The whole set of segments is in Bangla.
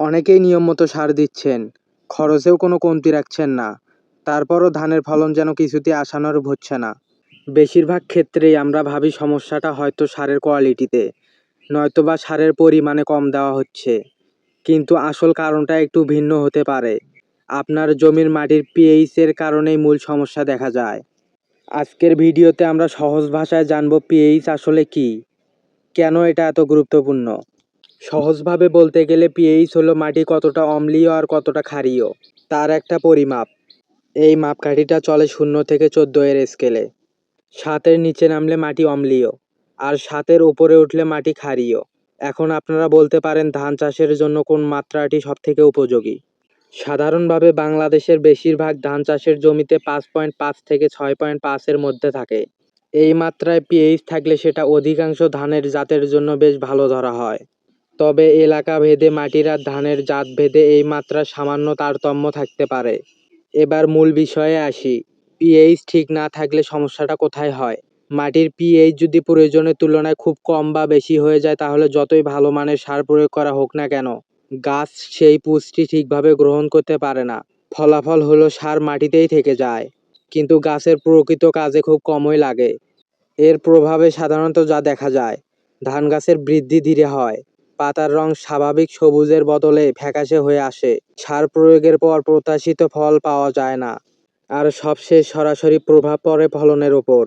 অনেকেই নিয়ম মতো সার দিচ্ছেন, খরচেও কোনো কমতি রাখছেন না, তারপরও ধানের ফলন যেন কিছুতেই আশানুরূপ হচ্ছে না। বেশিরভাগ ক্ষেত্রেই আমরা ভাবি সমস্যাটা হয়তো সারের কোয়ালিটিতে, নয়তোবা সারের পরিমাণে কম দেওয়া হচ্ছে। কিন্তু আসল কারণটা একটু ভিন্ন হতে পারে। আপনার জমির মাটির পিএইচের কারণেই মূল সমস্যা দেখা যায়। আজকের ভিডিওতে আমরা সহজ ভাষায় জানব পিএইচ আসলে কি, কেন এটা এত গুরুত্বপূর্ণ। সহজভাবে বলতে গেলে পিএইচ হলো মাটি কতটা অম্লীয় আর কতটা ক্ষারীয় তার একটা পরিমাপ। এই মাপকাঠিটা চলে 0 থেকে 14 এর স্কেলে। 7-এর নিচে নামলে মাটি অম্লীয়, আর 7-এর উপরে উঠলে মাটি ক্ষারীয়। এখন আপনারা বলতে পারেন ধান চাষের জন্য কোন মাত্রাটি সবথেকে উপযোগী। সাধারণভাবে বাংলাদেশের বেশিরভাগ ধান চাষের জমিতে 5.5 থেকে 6.5 এর মধ্যে থাকে। এই মাত্রায় পিএইচ থাকলে সেটা অধিকাংশ ধানের জাতের জন্য বেশ ভালো ধরা হয়। তবে এলাকা ভেদে মাটির আর ধানের জাত ভেদে এই মাত্রা সামান্য তারতম্য থাকতে পারে। এবার মূল বিষয়ে আসি, পিএইচ ঠিক না থাকলে সমস্যাটা কোথায় হয়। মাটির পিএইচ যদি প্রয়োজনের তুলনায় খুব কম বা বেশি হয়ে যায়, তাহলে যতই ভালো মানের সার প্রয়োগ করা হোক না কেন, গাছ সেই পুষ্টি ঠিকভাবে গ্রহণ করতে পারে না। ফলাফল হলো সার মাটিতেই থেকে যায়, কিন্তু গাছের প্রকৃত কাজে খুব কমই লাগে। এর প্রভাবে সাধারণত যা দেখা যায়, ধান গাছের বৃদ্ধি ধীরে হয়, পাতার রং স্বাভাবিক সবুজের বদলে ফ্যাকাশে হয়ে আসে, সার প্রয়োগের পর প্রত্যাশিত ফল পাওয়া যায় না, আর সবশেষ সরাসরি প্রভাব পড়ে ফলনের ওপর।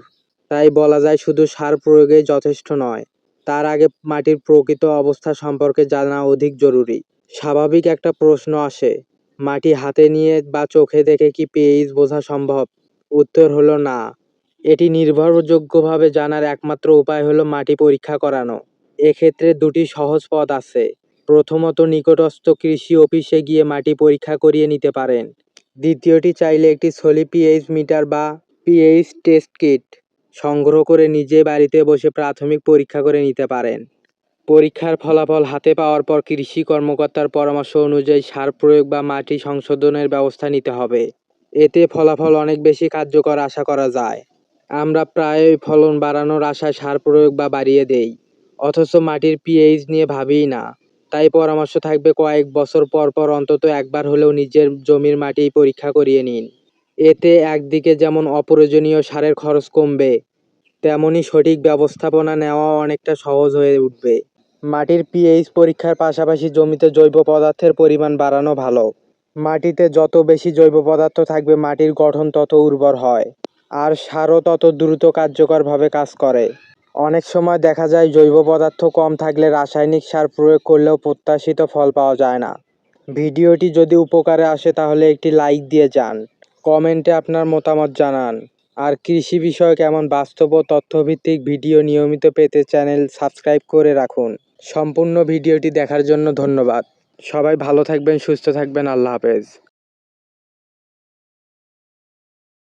তাই বলা যায় শুধু সার প্রয়োগেই যথেষ্ট নয়, তার আগে মাটির প্রকৃত অবস্থা সম্পর্কে জানা অধিক জরুরি। স্বাভাবিক একটা প্রশ্ন আসে, মাটি হাতে নিয়ে বা চোখে দেখে কি পিএইচ বোঝা সম্ভব? উত্তর হলো না। এটি নির্ভরযোগ্যভাবে জানার একমাত্র উপায় হলো মাটি পরীক্ষা করানো। এক্ষেত্রে দুটি সহজ পথ আছে। প্রথমত, নিকটস্থ কৃষি অফিসে গিয়ে মাটি পরীক্ষা করিয়ে নিতে পারেন। দ্বিতীয়টি, চাইলে একটি সলি পিএইচ মিটার বা পিএইচ টেস্ট কিট সংগ্রহ করে নিজে বাড়িতে বসে প্রাথমিক পরীক্ষা করে নিতে পারেন। পরীক্ষার ফলাফল হাতে পাওয়ার পর কৃষি কর্মকর্তার পরামর্শ অনুযায়ী সার প্রয়োগ বা মাটি সংশোধনের ব্যবস্থা নিতে হবে। এতে ফলাফল অনেক বেশি কার্যকর আশা করা যায়। আমরা প্রায়ই ফলন বাড়ানোর আশায় সার প্রয়োগ বা বাড়িয়ে দেই, অথচ মাটির পিএইচ নিয়ে ভাবিই না। তাই পরামর্শ থাকবে কয়েক বছর পর পর অন্তত একবার হলেও নিজের জমির মাটি পরীক্ষা করিয়ে নিন। এতে একদিকে যেমন অপ্রয়োজনীয় সারের খরচ কমবে, তেমনি সঠিক ব্যবস্থাপনা নেওয়াও অনেকটা সহজ হয়ে উঠবে। মাটির পিএইচ পরীক্ষার পাশাপাশি জমিতে জৈব পদার্থের পরিমাণ বাড়ানো ভালো। মাটিতে যত বেশি জৈব পদার্থ থাকবে, মাটির গঠন তত উর্বর হয়, আর সারও তত দ্রুত কার্যকরভাবে কাজ করে। অনেক সময় দেখা যায় জৈব পদার্থ কম থাকলে রাসায়নিক সার প্রয়োগ করলেও প্রত্যাশিত ফল পাওয়া যায় না। ভিডিওটি যদি উপকারে আসে তাহলে একটি লাইক দিয়ে যান, কমেন্টে আপনার মতামত জানান, আর কৃষি বিষয়ক এমন বাস্তব ও তথ্যভিত্তিক ভিডিও নিয়মিত পেতে চ্যানেল সাবস্ক্রাইব করে রাখুন। সম্পূর্ণ ভিডিওটি দেখার জন্য ধন্যবাদ। সবাই ভালো থাকবেন, সুস্থ থাকবেন। আল্লাহ হাফেজ।